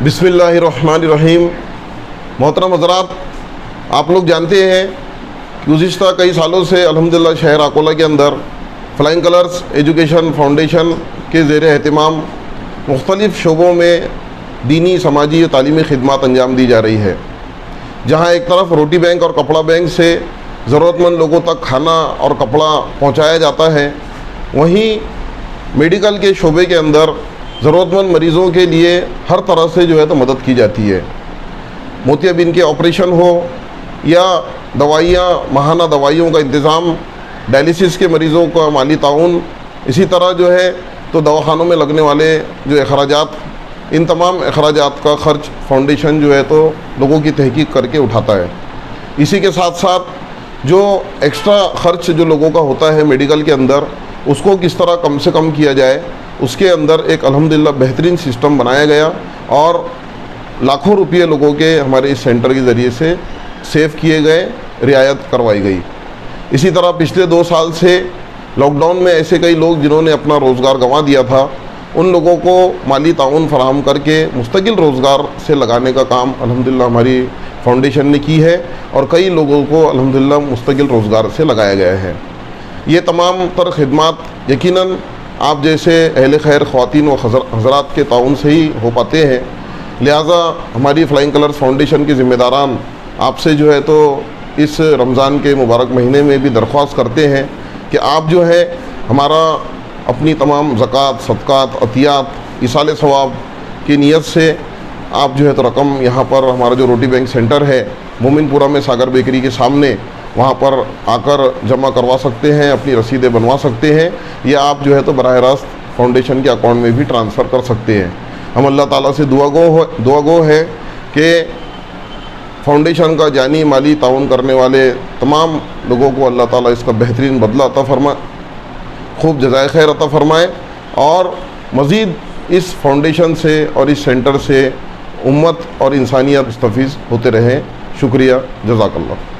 बिस्मिल्लाहिर्रहमानिर्रहीम। मोहतरम हज़रात, आप लोग जानते हैं कि गुज़िश्ता कई सालों से अल्हम्दुलिल्लाह शहर अकोला के अंदर फ्लाइंग कलर्स एजुकेशन फाउंडेशन के ज़ेर एहतिमाम मुख्तलिफ़ शोबों में दीनी, समाजी और तालीमी खिदमत अंजाम दी जा रही है। जहाँ एक तरफ रोटी बैंक और कपड़ा बैंक से ज़रूरतमंद लोगों तक खाना और कपड़ा पहुँचाया जाता है, वहीं मेडिकल के शोबे के अंदर ज़रूरतमंद मरीज़ों के लिए हर तरह से जो है तो मदद की जाती है। मोतियाबिंद के ऑपरेशन हो या दवाइयाँ, माहाना दवाइयों का इंतज़ाम, डायलिसिस के मरीज़ों का माली ताउन, इसी तरह जो है तो दवाखानों में लगने वाले जो अखराजात, इन तमाम अखराजात का ख़र्च फाउंडेशन जो है तो लोगों की तहकीक करके उठाता है। इसी के साथ साथ जो एक्स्ट्रा ख़र्च जो लोगों का होता है मेडिकल के अंदर, उसको किस तरह कम से कम किया जाए, उसके अंदर एक अल्हम्दुलिल्लाह बेहतरीन सिस्टम बनाया गया और लाखों रुपये लोगों के हमारे इस सेंटर के ज़रिए से सेव किए गए, रियायत करवाई गई। इसी तरह पिछले 2 साल से लॉकडाउन में ऐसे कई लोग जिन्होंने अपना रोज़गार गंवा दिया था, उन लोगों को माली ताउन फराहम करके मुस्तकिल रोज़गार से लगाने का काम अल्हम्दुलिल्लाह हमारी फाउंडेशन ने की है और कई लोगों को अल्हम्दुलिल्लाह मुस्तकिल रोज़गार से लगाया गया है। ये तमाम तर खिदमत यकीनन आप जैसे अहले खैर ख़वातीन व हज़रात के ताउन से ही हो पाते हैं। लिहाजा हमारी फ्लाइंग कलर्स फाउंडेशन के ज़िम्मेदारान आपसे जो है तो इस रमज़ान के मुबारक महीने में भी दरख्वास्त करते हैं कि आप जो है हमारा अपनी तमाम ज़कात, सदक़ात, अतियात, इसाले सवाब की नीयत से आप जो है तो रकम यहाँ पर हमारा जो रोटी बैंक सेंटर है मोमिनपुरा में सागर बेकरी के सामने, वहाँ पर आकर जमा करवा सकते हैं, अपनी रसीदें बनवा सकते हैं, या आप जो है तो बराह रास्त फाउंडेशन के अकाउंट में भी ट्रांसफ़र कर सकते हैं। हम अल्लाह ताला से दुआ गो है कि फाउंडेशन का जानी माली ताउन करने वाले तमाम लोगों को अल्लाह ताला इसका बेहतरीन बदला अता फरमाए, खूब जज़ाए खैर अता फरमाए और मज़ीद इस फाउंडेशन से और इस सेंटर से उम्मत और इंसानियत मुस्तफ़ीज़ होते रहें। शुक्रिया, जज़ाकल्लाह।